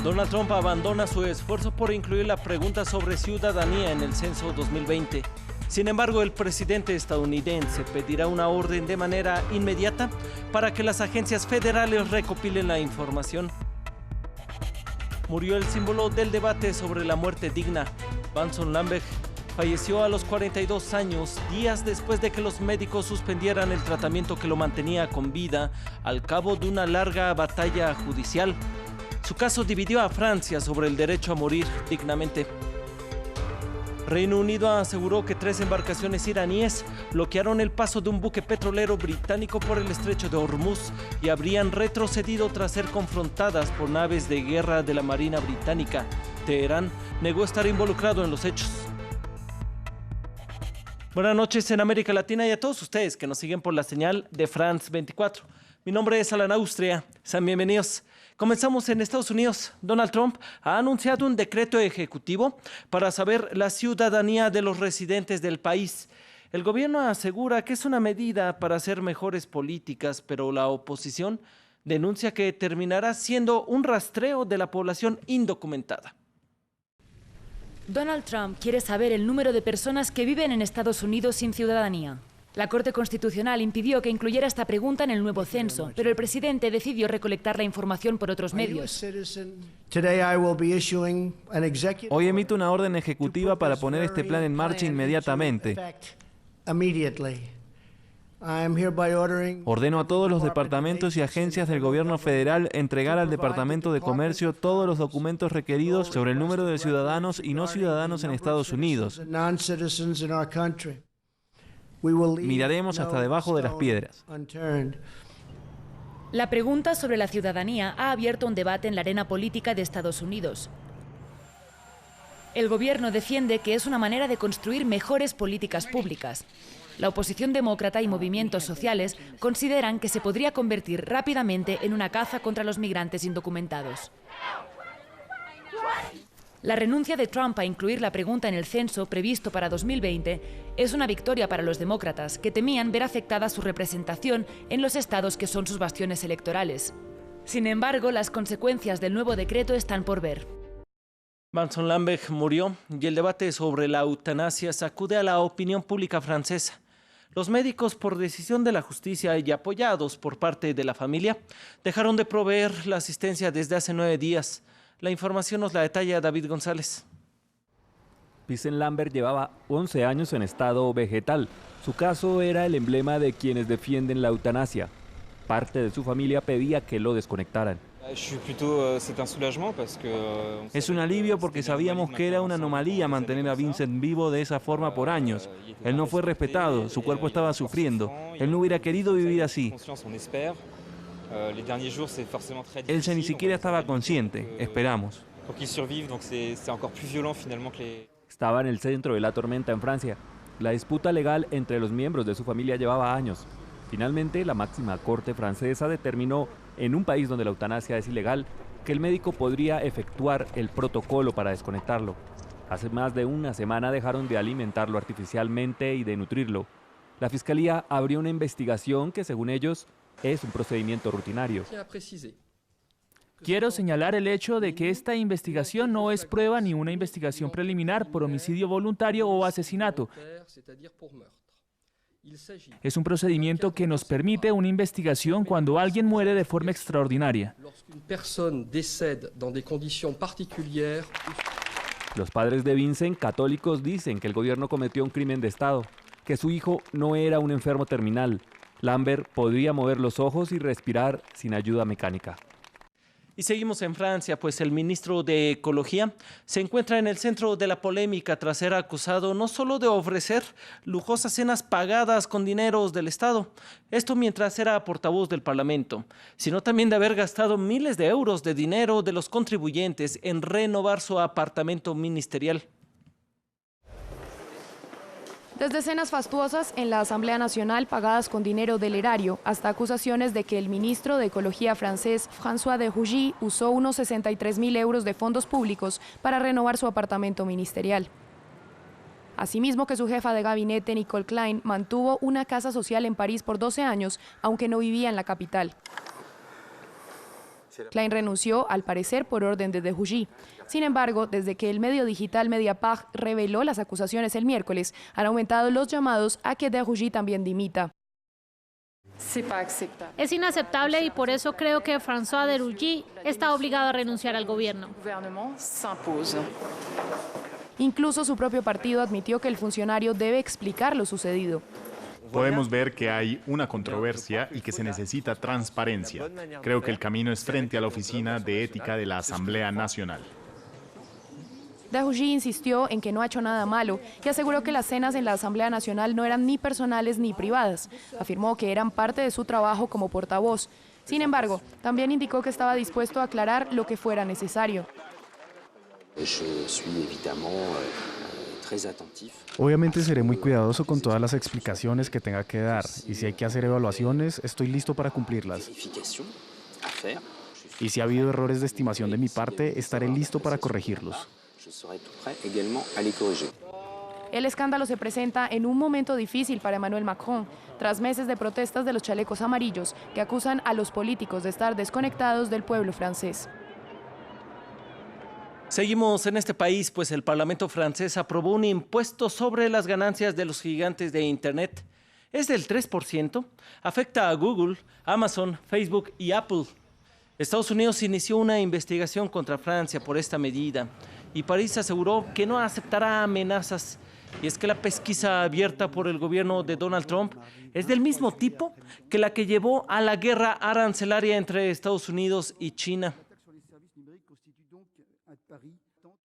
Donald Trump abandona su esfuerzo por incluir la pregunta sobre ciudadanía en el censo 2020. Sin embargo, el presidente estadounidense pedirá una orden de manera inmediata para que las agencias federales recopilen la información. Murió el símbolo del debate sobre la muerte digna. Vincent Lambert falleció a los 42 años, días después de que los médicos suspendieran el tratamiento que lo mantenía con vida al cabo de una larga batalla judicial. Su caso dividió a Francia sobre el derecho a morir dignamente. Reino Unido aseguró que 3 embarcaciones iraníes bloquearon el paso de un buque petrolero británico por el estrecho de Hormuz y habrían retrocedido tras ser confrontadas por naves de guerra de la Marina Británica. Teherán negó estar involucrado en los hechos. Buenas noches en América Latina y a todos ustedes que nos siguen por la señal de France 24. Mi nombre es Alan Austria. Sean bienvenidos. Comenzamos en Estados Unidos. Donald Trump ha anunciado un decreto ejecutivo para saber la ciudadanía de los residentes del país. El gobierno asegura que es una medida para hacer mejores políticas, pero la oposición denuncia que terminará siendo un rastreo de la población indocumentada. Donald Trump quiere saber el número de personas que viven en Estados Unidos sin ciudadanía. La Corte Constitucional impidió que incluyera esta pregunta en el nuevo censo, pero el presidente decidió recolectar la información por otros medios. Hoy emito una orden ejecutiva para poner este plan en marcha inmediatamente. Ordeno a todos los departamentos y agencias del gobierno federal entregar al Departamento de Comercio todos los documentos requeridos sobre el número de ciudadanos y no ciudadanos en Estados Unidos. Miraremos hasta debajo de las piedras. La pregunta sobre la ciudadanía ha abierto un debate en la arena política de Estados Unidos. El gobierno defiende que es una manera de construir mejores políticas públicas. La oposición demócrata y movimientos sociales consideran que se podría convertir rápidamente en una caza contra los migrantes indocumentados. La renuncia de Trump a incluir la pregunta en el censo previsto para 2020 es una victoria para los demócratas, que temían ver afectada su representación en los estados que son sus bastiones electorales. Sin embargo, las consecuencias del nuevo decreto están por ver. Vincent Lambert murió y el debate sobre la eutanasia sacude a la opinión pública francesa. Los médicos, por decisión de la justicia y apoyados por parte de la familia, dejaron de proveer la asistencia desde hace 9 días. La información nos la detalla David González. Vincent Lambert llevaba 11 años en estado vegetal. Su caso era el emblema de quienes defienden la eutanasia. Parte de su familia pedía que lo desconectaran. Es un alivio porque sabíamos que era una anomalía mantener a Vincent vivo de esa forma por años. Él no fue respetado, su cuerpo estaba sufriendo. Él no hubiera querido vivir así. Él ni siquiera estaba consciente, esperamos. Estaba en el centro de la tormenta en Francia. La disputa legal entre los miembros de su familia llevaba años. Finalmente, la máxima corte francesa determinó, en un país donde la eutanasia es ilegal, que el médico podría efectuar el protocolo para desconectarlo. Hace más de una semana dejaron de alimentarlo artificialmente y de nutrirlo. La fiscalía abrió una investigación que, según ellos, es un procedimiento rutinario. Quiero señalar el hecho de que esta investigación no es prueba ni una investigación preliminar por homicidio voluntario o asesinato. Es un procedimiento que nos permite una investigación cuando alguien muere de forma extraordinaria. Los padres de Vincent, católicos, dicen que el gobierno cometió un crimen de Estado, que su hijo no era un enfermo terminal. Lambert podría mover los ojos y respirar sin ayuda mecánica. Y seguimos en Francia, pues el ministro de Ecología se encuentra en el centro de la polémica tras ser acusado no solo de ofrecer lujosas cenas pagadas con dineros del Estado, esto mientras era portavoz del Parlamento, sino también de haber gastado miles de euros de dinero de los contribuyentes en renovar su apartamento ministerial. Desde cenas fastuosas en la Asamblea Nacional pagadas con dinero del erario, hasta acusaciones de que el ministro de Ecología francés, François de Rugy, usó unos 63.000 euros de fondos públicos para renovar su apartamento ministerial. Asimismo que su jefa de gabinete, Nicole Klein, mantuvo una casa social en París por 12 años, aunque no vivía en la capital. Klein renunció, al parecer, por orden de Hougy. Sin embargo, desde que el medio digital Mediapart reveló las acusaciones el miércoles, han aumentado los llamados a que de Hougy también dimita. Es inaceptable y por eso creo que François de Rugy está obligado a renunciar al gobierno. Incluso su propio partido admitió que el funcionario debe explicar lo sucedido. Podemos ver que hay una controversia y que se necesita transparencia. Creo que el camino es frente a la Oficina de Ética de la Asamblea Nacional. De Hougy insistió en que no ha hecho nada malo y aseguró que las cenas en la Asamblea Nacional no eran ni personales ni privadas. Afirmó que eran parte de su trabajo como portavoz. Sin embargo, también indicó que estaba dispuesto a aclarar lo que fuera necesario. Obviamente seré muy cuidadoso con todas las explicaciones que tenga que dar y si hay que hacer evaluaciones, estoy listo para cumplirlas. Y si ha habido errores de estimación de mi parte, estaré listo para corregirlos. El escándalo se presenta en un momento difícil para Emmanuel Macron, tras meses de protestas de los chalecos amarillos que acusan a los políticos de estar desconectados del pueblo francés. Seguimos en este país, pues el Parlamento francés aprobó un impuesto sobre las ganancias de los gigantes de Internet. Es del 3%, afecta a Google, Amazon, Facebook y Apple. Estados Unidos inició una investigación contra Francia por esta medida y París aseguró que no aceptará amenazas. Y es que la pesquisa abierta por el gobierno de Donald Trump es del mismo tipo que la que llevó a la guerra arancelaria entre Estados Unidos y China.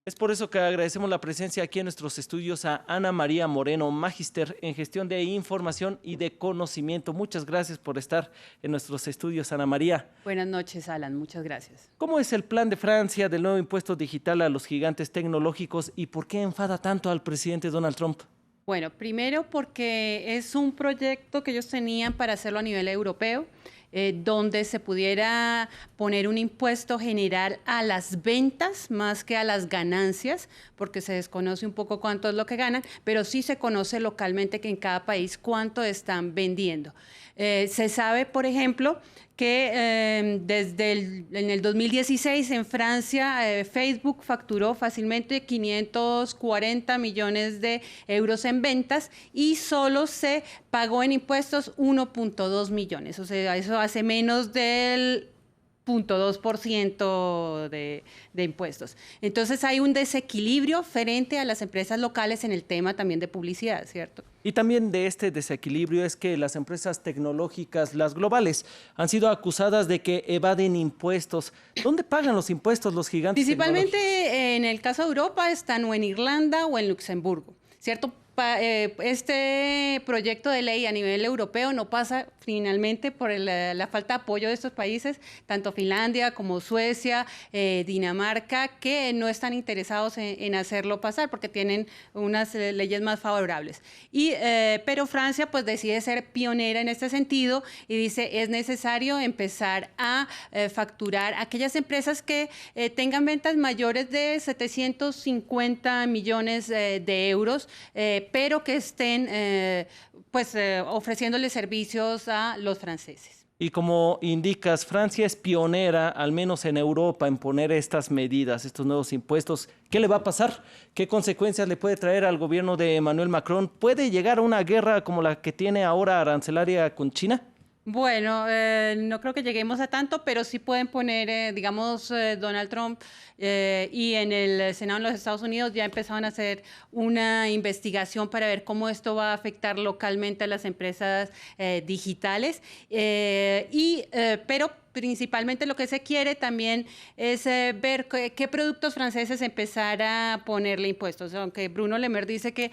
Es por eso que agradecemos la presencia aquí en nuestros estudios a Ana María Moreno, magíster en gestión de información y de conocimiento. Muchas gracias por estar en nuestros estudios, Ana María. Buenas noches, Alan. Muchas gracias. ¿Cómo es el plan de Francia del nuevo impuesto digital a los gigantes tecnológicos y por qué enfada tanto al presidente Donald Trump? Bueno, primero porque es un proyecto que ellos tenían para hacerlo a nivel europeo, donde se pudiera poner un impuesto general a las ventas más que a las ganancias, porque se desconoce un poco cuánto es lo que ganan, pero sí se conoce localmente que en cada país cuánto están vendiendo. Se sabe, por ejemplo, que en el 2016 en Francia Facebook facturó fácilmente 540 millones de euros en ventas y solo se pagó en impuestos 1.2 millones. O sea, eso hace menos del 0.2% de impuestos. Entonces hay un desequilibrio frente a las empresas locales en el tema también de publicidad, ¿cierto? Y también de este desequilibrio es que las empresas tecnológicas, las globales, han sido acusadas de que evaden impuestos. ¿Dónde pagan los impuestos los gigantes Principalmente en el caso de Europa están o en Irlanda o en Luxemburgo, ¿cierto? Este proyecto de ley a nivel europeo no pasa finalmente por la falta de apoyo de estos países, tanto Finlandia como Suecia, Dinamarca, que no están interesados en hacerlo pasar porque tienen unas leyes más favorables. Pero Francia pues decide ser pionera en este sentido y dice es necesario empezar a facturar aquellas empresas que tengan ventas mayores de 750 millones de euros, pero que estén ofreciéndole servicios a los franceses. Y como indicas, Francia es pionera, al menos en Europa, en poner estas medidas, estos nuevos impuestos. ¿Qué le va a pasar? ¿Qué consecuencias le puede traer al gobierno de Emmanuel Macron? ¿Puede llegar a una guerra como la que tiene ahora arancelaria con China? Bueno, no creo que lleguemos a tanto, pero sí pueden poner, Donald Trump y en el Senado de los Estados Unidos ya empezaron a hacer una investigación para ver cómo esto va a afectar localmente a las empresas digitales, pero principalmente lo que se quiere también es ver qué productos franceses empezar a ponerle impuestos, aunque Bruno Le Maire dice que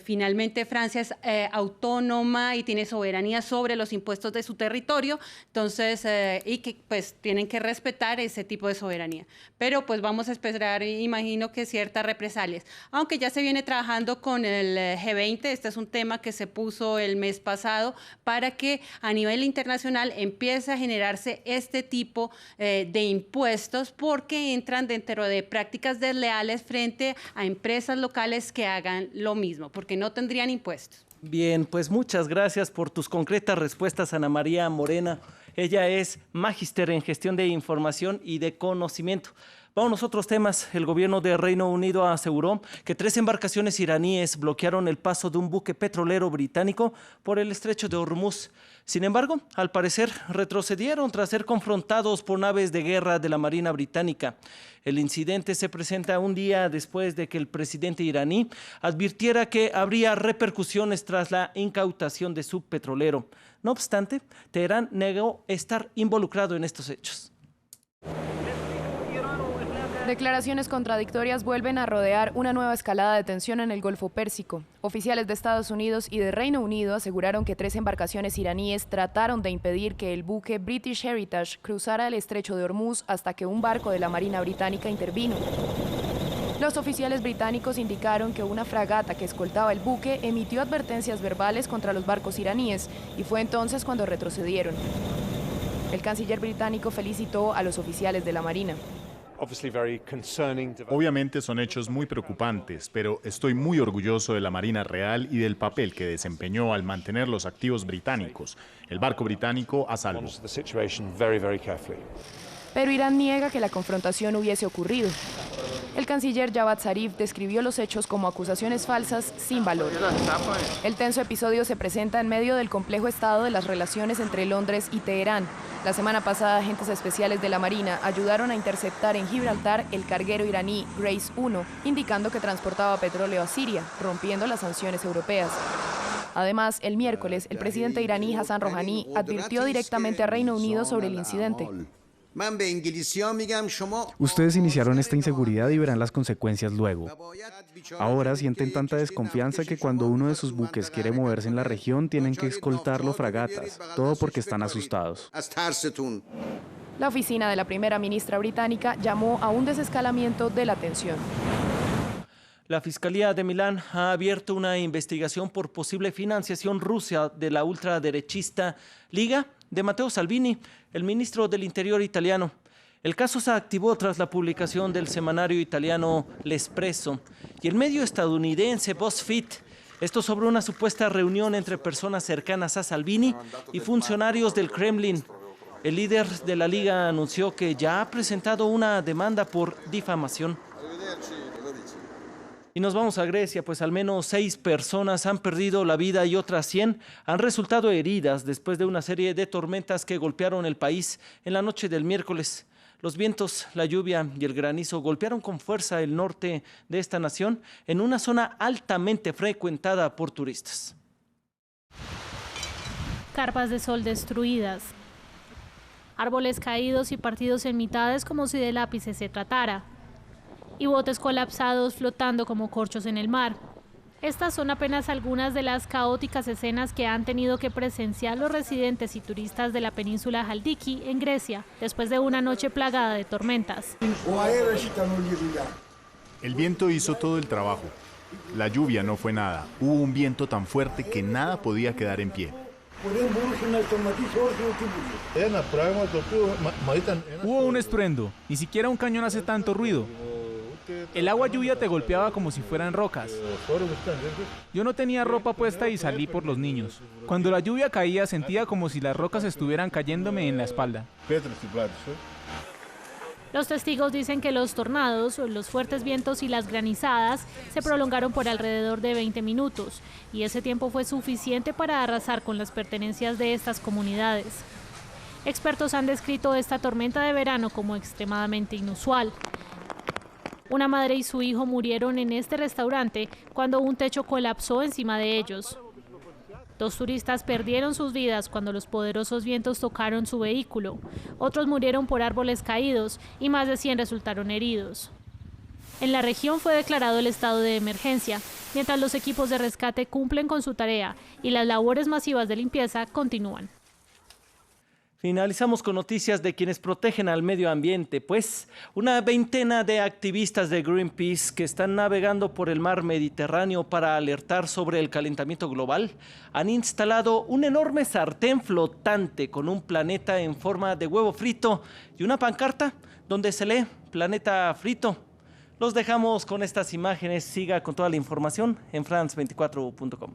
finalmente Francia es autónoma y tiene soberanía sobre los impuestos de su territorio, entonces, y que pues tienen que respetar ese tipo de soberanía. Pero pues vamos a esperar, imagino que ciertas represalias, aunque ya se viene trabajando con el G20, este es un tema que se puso el mes pasado para que a nivel internacional empiece a generarse este tipo de impuestos porque entran dentro de prácticas desleales frente a empresas locales que hagan lo mismo, porque no tendrían impuestos. Bien, pues muchas gracias por tus concretas respuestas, Ana María Morena. Ella es magíster en gestión de información y de conocimiento. Vamos a otros temas. El gobierno de Reino Unido aseguró que 3 embarcaciones iraníes bloquearon el paso de un buque petrolero británico por el estrecho de Hormuz. Sin embargo, al parecer retrocedieron tras ser confrontados por naves de guerra de la Marina Británica. El incidente se presenta un día después de que el presidente iraní advirtiera que habría repercusiones tras la incautación de su petrolero. No obstante, Teherán negó estar involucrado en estos hechos. Declaraciones contradictorias vuelven a rodear una nueva escalada de tensión en el Golfo Pérsico. Oficiales de Estados Unidos y de Reino Unido aseguraron que 3 embarcaciones iraníes trataron de impedir que el buque British Heritage cruzara el estrecho de Hormuz hasta que un barco de la Marina Británica intervino. Los oficiales británicos indicaron que una fragata que escoltaba el buque emitió advertencias verbales contra los barcos iraníes y fue entonces cuando retrocedieron. El canciller británico felicitó a los oficiales de la Marina. Obviamente son hechos muy preocupantes, pero estoy muy orgulloso de la Marina Real y del papel que desempeñó al mantener los activos británicos, el barco británico a salvo. Pero Irán niega que la confrontación hubiese ocurrido. El canciller Javad Zarif describió los hechos como acusaciones falsas sin valor. El tenso episodio se presenta en medio del complejo estado de las relaciones entre Londres y Teherán. La semana pasada, agentes especiales de la Marina ayudaron a interceptar en Gibraltar el carguero iraní Grace 1, indicando que transportaba petróleo a Siria, rompiendo las sanciones europeas. Además, el miércoles, el presidente iraní Hassan Rouhani advirtió directamente a Reino Unido sobre el incidente. Ustedes iniciaron esta inseguridad y verán las consecuencias luego. Ahora sienten tanta desconfianza que cuando uno de sus buques quiere moverse en la región tienen que escoltarlo fragatas, todo porque están asustados. La oficina de la primera ministra británica llamó a un desescalamiento de la tensión. La Fiscalía de Milán ha abierto una investigación por posible financiación rusa de la ultraderechista Liga de Matteo Salvini, el ministro del Interior italiano. El caso se activó tras la publicación del semanario italiano L'Espresso y el medio estadounidense BuzzFeed. Esto sobre una supuesta reunión entre personas cercanas a Salvini y funcionarios del Kremlin. El líder de la Liga anunció que ya ha presentado una demanda por difamación. Y nos vamos a Grecia, pues al menos 6 personas han perdido la vida y otras 100 han resultado heridas después de una serie de tormentas que golpearon el país en la noche del miércoles. Los vientos, la lluvia y el granizo golpearon con fuerza el norte de esta nación en una zona altamente frecuentada por turistas. Carpas de sol destruidas, árboles caídos y partidos en mitades como si de lápices se tratara, y botes colapsados flotando como corchos en el mar. Estas son apenas algunas de las caóticas escenas que han tenido que presenciar los residentes y turistas de la península Haldiki en Grecia, después de una noche plagada de tormentas. El viento hizo todo el trabajo. La lluvia no fue nada. Hubo un viento tan fuerte que nada podía quedar en pie. Hubo un estruendo. Ni siquiera un cañón hace tanto ruido. El agua lluvia te golpeaba como si fueran rocas. Yo no tenía ropa puesta y salí por los niños. Cuando la lluvia caía sentía como si las rocas estuvieran cayéndome en la espalda. Los testigos dicen que los tornados, los fuertes vientos y las granizadas se prolongaron por alrededor de 20 minutos y ese tiempo fue suficiente para arrasar con las pertenencias de estas comunidades. Expertos han descrito esta tormenta de verano como extremadamente inusual. Una madre y su hijo murieron en este restaurante cuando un techo colapsó encima de ellos. 2 turistas perdieron sus vidas cuando los poderosos vientos tocaron su vehículo. Otros murieron por árboles caídos y más de 100 resultaron heridos. En la región fue declarado el estado de emergencia, mientras los equipos de rescate cumplen con su tarea y las labores masivas de limpieza continúan. Finalizamos con noticias de quienes protegen al medio ambiente, pues una veintena de activistas de Greenpeace que están navegando por el mar Mediterráneo para alertar sobre el calentamiento global han instalado un enorme sartén flotante con un planeta en forma de huevo frito y una pancarta donde se lee "Planeta frito". Los dejamos con estas imágenes. Siga con toda la información en france24.com.